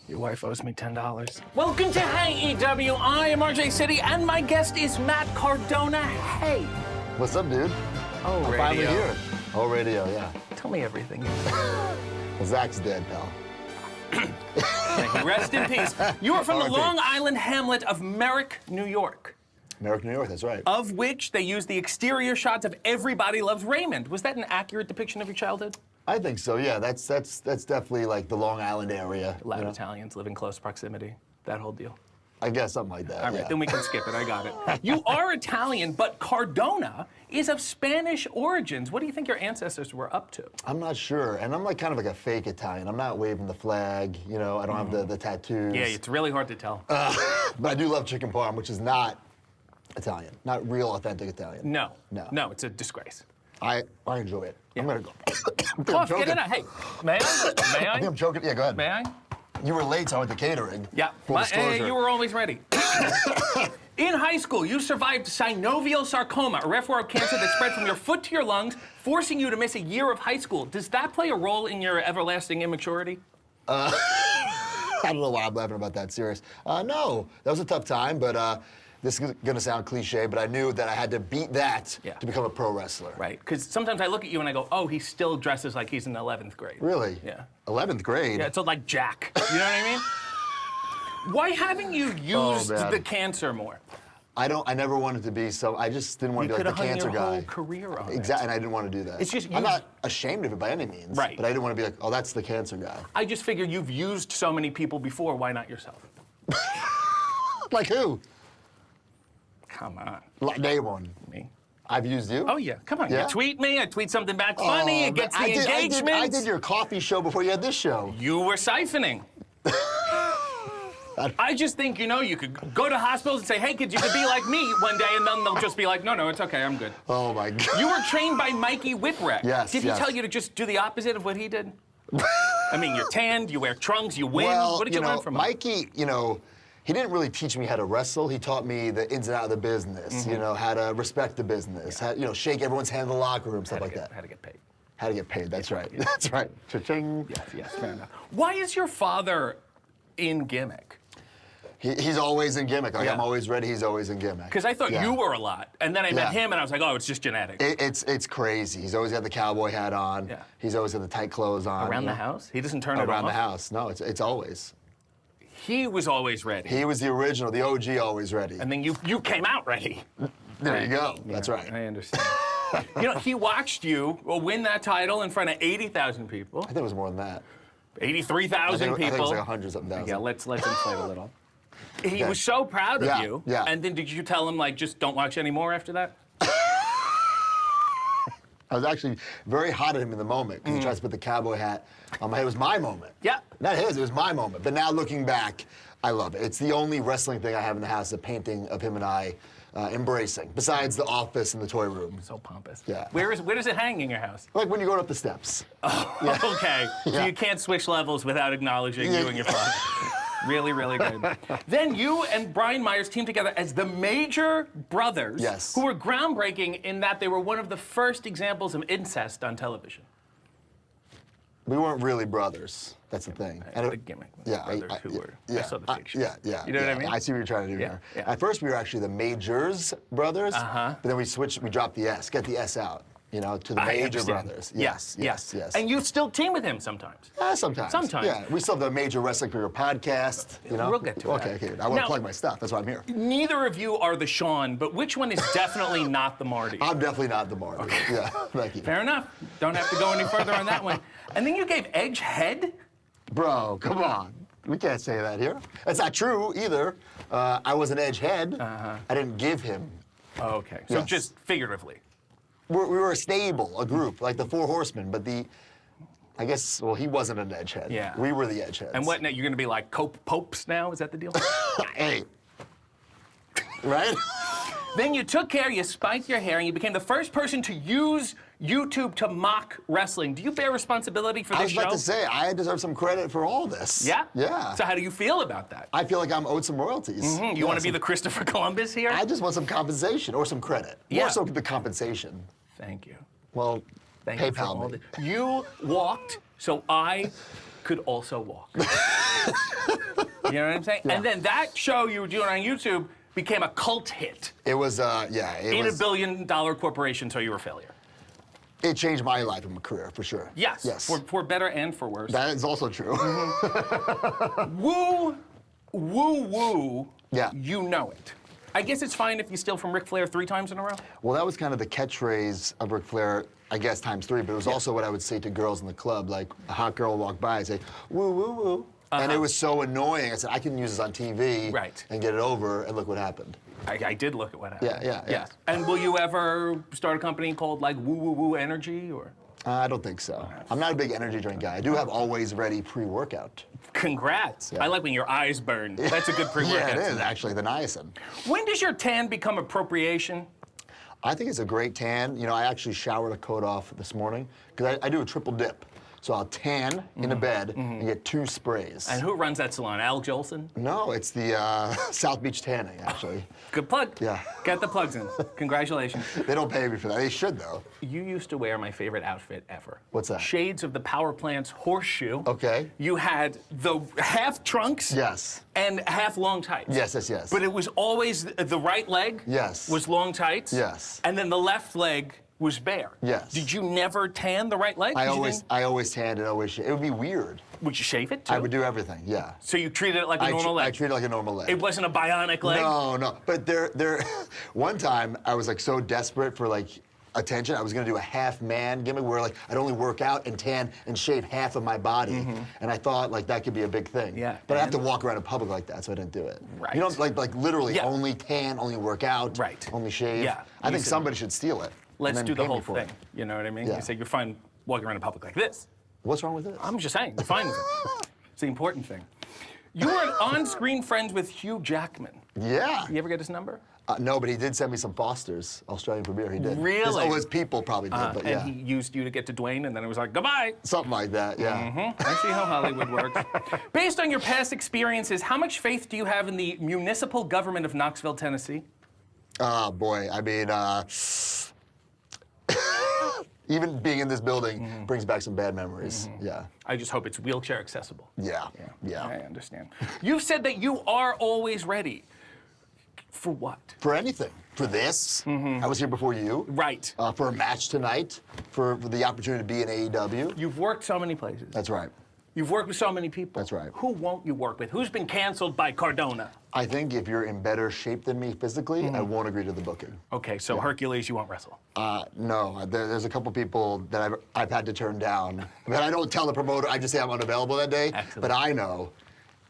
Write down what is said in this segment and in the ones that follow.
Your wife owes me $10. Welcome to AEW. I am RJ City, and my guest is Matt Cardona. Hey. What's up, dude? Oh, I'm radio. finally here. Oh, radio, yeah. Tell me everything. Well, Zach's dead, pal. Thank you. Rest in peace. You are from the Long Island hamlet of Merrick, New York. Merrick, New York, that's right. Of which they use the exterior shots of Everybody Loves Raymond. Was that an accurate depiction of your childhood? I think so, yeah. That's definitely like the Long Island area. A lot of Italians live in close proximity. That whole deal. I guess something like that. All right, yeah. then we can skip it. I got it. You are Italian, but Cardona is of Spanish origins. What do you think your ancestors were up to? I'm not sure, and I'm like kind of like a fake Italian. I'm not waving the flag, you know. I don't have the tattoos. Yeah, it's really hard to tell. But I do love chicken parm, which is not Italian, not real authentic Italian. No, no, it's a disgrace. I enjoy it. Yeah. I'm gonna go. Cough, get it out. Hey, may I? May I? I think I'm choking. Yeah, go ahead. May I? You were late, so I went to catering. Yeah, Full disclosure. you were always ready. In high school, you survived synovial sarcoma, a rare form of cancer that spread from your foot to your lungs, forcing you to miss a year of high school. Does that play a role in your everlasting immaturity? I don't know why I'm laughing about that. Serious. No, that was a tough time, but this is gonna sound cliche, but I knew that I had to beat that to become a pro wrestler. Right, because sometimes I look at you and I go, oh, he still dresses like he's in 11th grade. Really? Yeah. 11th grade? Yeah, it's like Jack. You know what I mean? Why haven't you used the cancer more? I never wanted to be so. I just didn't want to be like the cancer your guy. Whole career on Exactly, and I didn't want to do that. It's just I'm not ashamed of it by any means. Right. But I didn't want to be like, oh, that's the cancer guy. I just figured you've used so many people before. Why not yourself? Like who? Come on. Name one. Me. I've used you? Oh, yeah. Come on. Yeah? You tweet me. I tweet something back funny. It gets the engagement. I did your coffee show before you had this show. You were siphoning. I just think, you could go to hospitals and say, hey, kids, you could be like me one day, and then they'll just be like, no, it's okay, I'm good. Oh, my God. You were trained by Mikey Whipwreck. Yes, Did he tell you to just do the opposite of what he did? I mean, you're tanned, you wear trunks, you win. Well, what did you learn from him? Mikey, he didn't really teach me how to wrestle. He taught me the ins and outs of the business, how to respect the business, how, shake everyone's hand in the locker room, stuff like that. How to get paid. How to get paid, that's right. That's right. Cha-ching. Yes, fair enough. Why is your father in gimmick? He's always in gimmick. Like, I'm always ready, he's always in gimmick. Because I thought you were a lot. And then I met him, and I was like, oh, it's just genetic. It's crazy. He's always got the cowboy hat on. Yeah. He's always got the tight clothes on. Around the house? He doesn't turn it off? Around the house. No, it's always. He was always ready. He was the original, the OG always ready. And then you came out ready. There you go. That's right. I understand. He watched you win that title in front of 80,000 people. I think it was more than that. 83,000 people. I think it was like 100-something thousand. Yeah, let's inflate a little. He was so proud of you. Yeah. And then did you tell him, just don't watch anymore after that? I was actually very hot at him in the moment because he tried to put the cowboy hat on my head. It was my moment. Yeah. Not his, it was my moment. But now looking back, I love it. It's the only wrestling thing I have in the house, a painting of him and I embracing, besides the office and the toy room. So pompous. Yeah. Where does it hang in your house? Like when you're going up the steps. Oh, yeah. Okay. So you can't switch levels without acknowledging you and your father. Really, really good. Then you and Bryan Myers teamed together as the Major Brothers, who were groundbreaking in that they were one of the first examples of incest on television. We weren't really brothers. That's the thing. The gimmick. Brothers who were. I saw the picture. Yeah. You know what I mean? I see what you're trying to do here. Yeah. At first, we were actually the Majors Brothers. But then we switched. We dropped the S. Get the S out. To the Major Brothers. Yes. And you still team with him sometimes? Sometimes. Sometimes. Yeah. We still have the Major Wrestling Career podcast. We'll get to that. Okay. I want to plug my stuff. That's why I'm here. Neither of you are the Sean, but which one is definitely not the Marty? I'm definitely not the Marty. Okay. Yeah. Thank you. Fair enough. Don't have to go any further on that one. And then you gave Edge head? Bro, come on. We can't say that here. That's not true either. I was an Edge head. I didn't give him. Oh, okay. So just figuratively. We were a stable, a group, like the Four Horsemen, but I guess, he wasn't an edge head. Yeah. We were the edge heads. And what now? You're going to be like Popes now? Is that the deal? Hey. Right? Then you took care, you spiked your hair, and you became the first person to use YouTube to mock wrestling. Do you bear responsibility for this show? I was about to say, I deserve some credit for all this. Yeah? Yeah. So how do you feel about that? I feel like I'm owed some royalties. You want to be the Christopher Columbus here? I just want some compensation or some credit. Yeah. More so the compensation. Thank you. Well, Thank you PayPal for all me. You walked so I could also walk. You know what I'm saying? Yeah. And then that show you were doing on YouTube became a cult hit. It was, yeah. $8 billion corporation, so you were a failure. It changed my life and my career, for sure. Yes. For better and for worse. That is also true. Woo, woo, woo. Yeah. You know it. I guess it's fine if you steal from Ric Flair 3 times in a row? Well, that was kind of the catchphrase of Ric Flair, I guess, times 3, but it was also what I would say to girls in the club. Like, a hot girl would walk by and say, woo, woo, woo. And it was so annoying. I said, I can use this on TV and get it over, and look what happened. I did look at what happened. Yeah. And will you ever start a company called, like, Woo Woo Woo Energy, or? I don't think so. I'm not a big energy drink guy. I do have always ready pre-workout. Congrats. Yeah. I like when your eyes burn. That's a good pre-workout. Yeah, it is, actually, the niacin. When does your tan become appropriation? I think it's a great tan. You know, I actually showered a coat off this morning, because I do a triple dip. So I'll tan in a bed and get 2 sprays. And who runs that salon? Al Jolson? No, it's the South Beach Tanning, actually. Good plug. Yeah. Get the plugs in. Congratulations. They don't pay me for that. They should, though. You used to wear my favorite outfit ever. What's that? Shades of the Power Plant's horseshoe. Okay. You had the half trunks. Yes. And half long tights. Yes. But it was always the right leg. Yes. Was long tights. Yes. And then the left leg was bare. Yes. Did you never tan the right leg? I always tanned and always shaved. It would be weird. Would you shave it too? I would do everything, yeah. So you treated it like a normal leg? I treated it like a normal leg. It wasn't a bionic leg? No. But one time I was like so desperate for like attention, I was gonna do a half man gimmick where like I'd only work out and tan and shave half of my body. And I thought like that could be a big thing. Yeah. But I have to walk around in public like that, so I didn't do it. Right. You know, like literally only tan, only work out, only shave. Yeah. I think somebody should steal it. Let's do the whole thing. You know what I mean? Yeah. You say you're fine walking around in public like this. What's wrong with this? I'm just saying, you're fine with it. It's the important thing. You were on-screen friends with Hugh Jackman. Yeah. You ever get his number? No, but he did send me some Foster's Australian premiere. He did. Really? His people probably did, but yeah. And he used you to get to Dwayne, and then it was like, goodbye. Something like that, yeah. I see how Hollywood works. Based on your past experiences, how much faith do you have in the municipal government of Knoxville, Tennessee? Oh, boy. I mean, even being in this building brings back some bad memories. Yeah. I just hope it's wheelchair accessible. Yeah. I understand. You've said that you are always ready. For what? For anything. For this. I was here before you. Right. For a match tonight. For the opportunity to be in AEW. You've worked so many places. That's right. You've worked with so many people. That's right. Who won't you work with? Who's been canceled by Cardona? I think if you're in better shape than me physically, I won't agree to the booking. Okay, so Hercules, you won't wrestle? No. There's a couple people that I've had to turn down. But I don't tell the promoter. I just say I'm unavailable that day. Excellent. But I know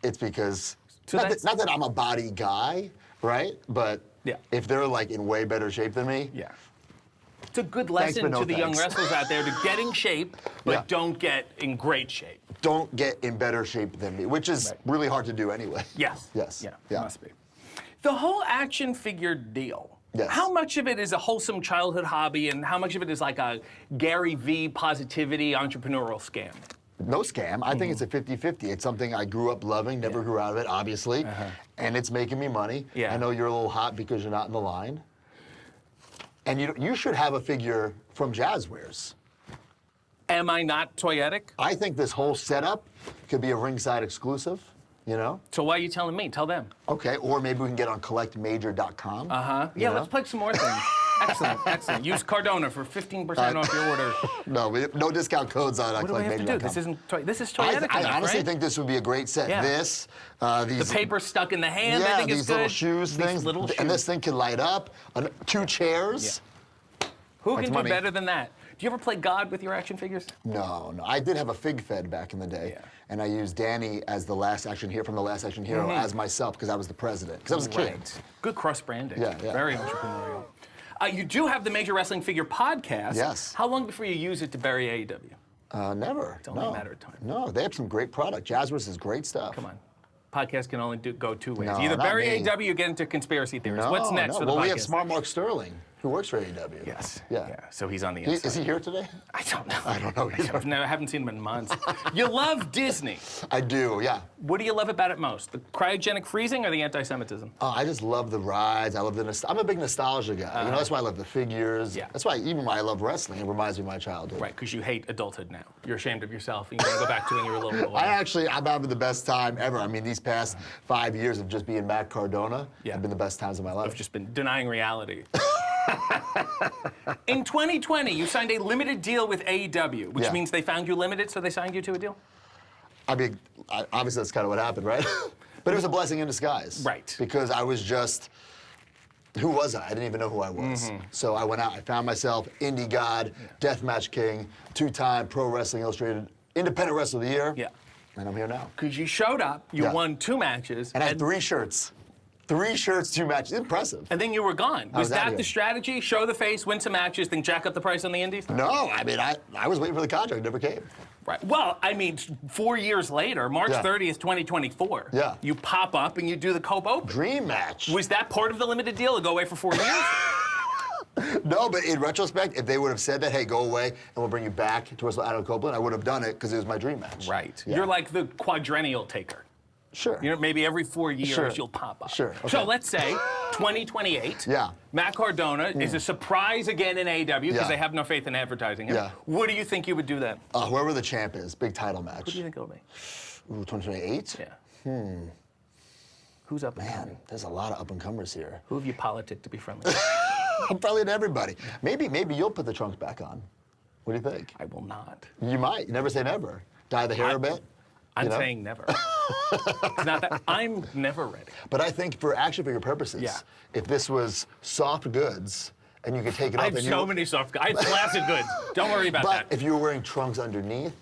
it's because, not that I'm a body guy, right? But if they're like in way better shape than me. Yeah. It's a good lesson to the young wrestlers out there to get in shape, but don't get in great shape. Don't get in better shape than me, which is really hard to do anyway. Yes. Yeah. Must be. The whole action figure deal. Yes. How much of it is a wholesome childhood hobby, and how much of it is like a Gary V positivity entrepreneurial scam? No scam. I think it's a 50-50. It's something I grew up loving, never grew out of it, obviously, and it's making me money. I know you're a little hot because you're not in the line. And you should have a figure from Jazzwares. Am I not toyetic? I think this whole setup could be a ringside exclusive, you know? So why are you telling me? Tell them. Okay, or maybe we can get on collectmajor.com. Yeah, let's plug some more things. Excellent. Use Cardona for 15% off your order. No discount codes on collectmajor.com. What do we have to do? This is toyetic I honestly right? think this would be a great set. Yeah. This, the paper stuck in the hand, I think is good. These little shoes things. And this thing can light up. 2 chairs. Who can do better than that? Do you ever play God with your action figures? No. I did have a fig fed back in the day. And I used Danny as the Last Action Hero from the Last Action Hero as myself because I was the president. Because I was a kid. Good cross branding. Yeah. Very entrepreneurial. You do have the Major Wrestling Figure podcast. Yes. How long before you use it to bury AEW? Never. It's only a matter of time. No, they have some great product. Jazzwares is great stuff. Come on. Podcast can only go 2 ways. No, Either not bury me. AEW or get into conspiracy theories. What's next for the podcast? Well, we have Smart Mark Sterling. Who works for AEW. Yes. Yeah. So he's on the inside. Is he here today? I don't know. I don't know either. I haven't seen him in months. You love Disney. I do, yeah. What do you love about it most? The cryogenic freezing or the anti-Semitism? I just love the rides. I love the I'm a big nostalgia guy. You know, that's why I love the figures. Yeah. That's why even why I love wrestling. It reminds me of my childhood. Right, because you hate adulthood now. You're ashamed of yourself. And you want to go back to when you were a little boy. I'm having the best time ever. I mean, these past 5 years of just being Matt Cardona have been the best times of my life. I've just been denying reality. In 2020, you signed a limited deal with AEW, which means they found you limited, so they signed you to a deal? I mean, obviously that's kind of what happened, right? But it was a blessing in disguise. Right. Because I was just, who was I? I didn't even know who I was. So I went out, I found myself indie god, deathmatch king, 2-time Pro Wrestling Illustrated Independent Wrestler of the Year. Yeah. And I'm here now. Because you showed up, you won 2 matches. And I had 3 shirts. 3 shirts, 2 matches. Impressive. And then you were gone. Was that here. the strategy? Show the face, win some matches, then jack up the price on the indies? No, I mean, I was waiting for the contract. It never came. Right. Well, I mean, 4 years later, March 30th, 2024, you pop up and you do the Cope Open. Dream match. Was that part of the limited deal to go away for 4 years? No, but in retrospect, if they would have said that, hey, go away, and we'll bring you back to wrestle out of Copeland, I would have done it because it was my dream match. Right. Yeah. You're like the quadrennial taker. Sure. You know, maybe every 4 years you'll pop up. Sure. Okay. So let's say 2028. Yeah. Matt Cardona is a surprise again in AEW because they have no faith in advertising him. Yeah. What do you think you would do then? Whoever the champ is, big title match. What do you think it'll be? Ooh, 2028? Yeah. Who's up and coming? Man, there's a lot of up-and-comers here. Who have you politicked to be friendly with? I'm probably to everybody. Maybe you'll put the trunks back on. What do you think? I will not. You might. You never say never. Dye the hair a bit. I'm saying never. It's not that. I'm never ready. But I think for action figure purposes, if this was soft goods and you could take it off. I have so many soft goods. I have flaccid goods. Don't worry about that. But if you were wearing trunks underneath,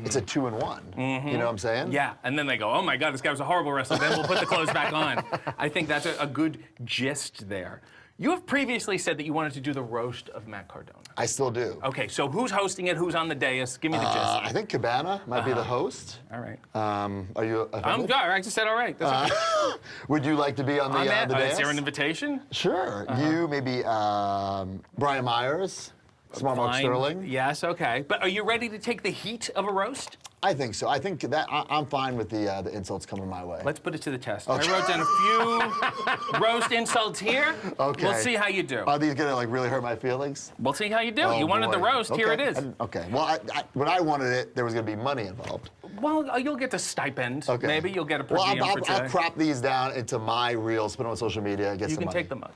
it's a 2-in-1. You know what I'm saying? Yeah, and then they go, oh my God, this guy was a horrible wrestler. Then we'll put the clothes back on. I think that's a good gist there. You have previously said that you wanted to do the roast of Matt Cardona. I still do. Okay, so who's hosting it? Who's on the dais? Give me the gist. I think Cabana might be the host. All right. Are you? I'm good. I just said all right. That's okay. Would you like to be on the dais? Is there an invitation? Sure. You, maybe Bryan Myers, Smart Mark Sterling. Yes, okay. But are you ready to take the heat of a roast? I think so. I think that I'm fine with the insults coming my way. Let's put it to the test. Okay. I wrote down a few roast insults here. Okay. We'll see how you do. Are these gonna like really hurt my feelings? We'll see how you do. Oh, you wanted the roast. Okay. Here it is. Okay. Well, when I wanted it, there was gonna be money involved. Well, you'll get a stipend. Okay. Maybe you'll get a per diem for today. I'll crop these down into my reels, put them on social media, and get some money. You can take the mug.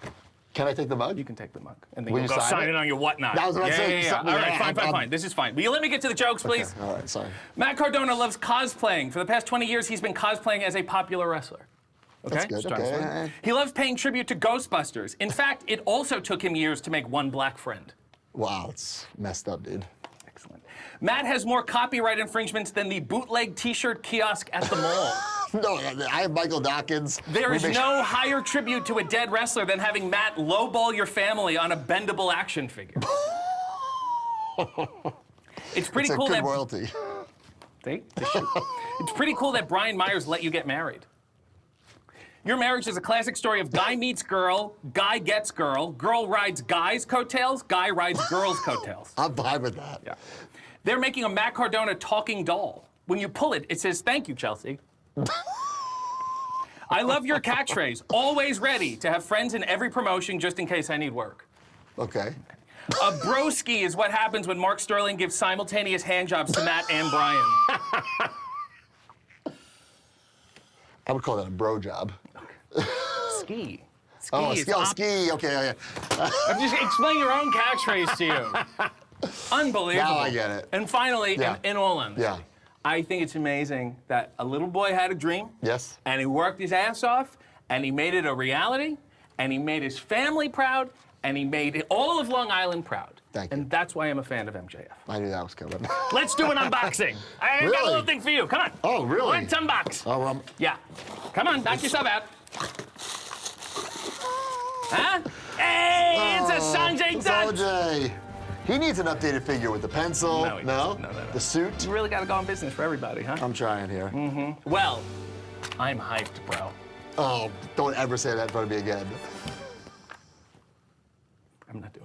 Can I take the mug? You can take the mug. And then you'll go sign it on your whatnot. That was what I said. Yeah. All right, fine. This is fine. Will you let me get to the jokes, please? Okay. All right, sorry. Matt Cardona loves cosplaying. For the past 20 years, he's been cosplaying as a popular wrestler. Okay? That's good. Okay. He loves paying tribute to Ghostbusters. In fact, it also took him years to make one black friend. Wow, it's messed up, dude. Excellent. Matt has more copyright infringements than the bootleg T-shirt kiosk at the mall. No, I have Michael Dawkins. There is no higher tribute to a dead wrestler than having Matt lowball your family on a bendable action figure. It's pretty cool that royalty. See? It's pretty cool that Bryan Myers let you get married. Your marriage is a classic story of guy meets girl, guy gets girl rides guy's coattails, guy rides girl's coattails. I'm fine with that. Yeah. They're making a Matt Cardona talking doll. When you pull it, it says, "Thank you, Chelsea." I love your catchphrase, always ready to have friends in every promotion just in case I need work. Okay. A broski is what happens when Mark Sterling gives simultaneous handjobs to Matt and Bryan. I would call that a bro job. Ski. Ski. Okay. I'm just explain your own catchphrase to you. Unbelievable. Now I get it. And finally, in all honesty, I think it's amazing that a little boy had a dream. Yes. And he worked his ass off, and he made it a reality, and he made his family proud, and he made all of Long Island proud. Thank you. And that's why I'm a fan of MJF. I knew that was coming. Let's do an unboxing. I got a little thing for you. Come on. Oh, really? Let's unbox. Oh, yeah. Come on, knock yourself out. Huh? Hey, it's a Sanjay Dutt. Sanjay. He needs an updated figure with the pencil. No. The suit. You really got to go on business for everybody, huh? I'm trying here. Mm-hmm. Well, I'm hyped, bro. Oh, don't ever say that in front of me again. I'm not doing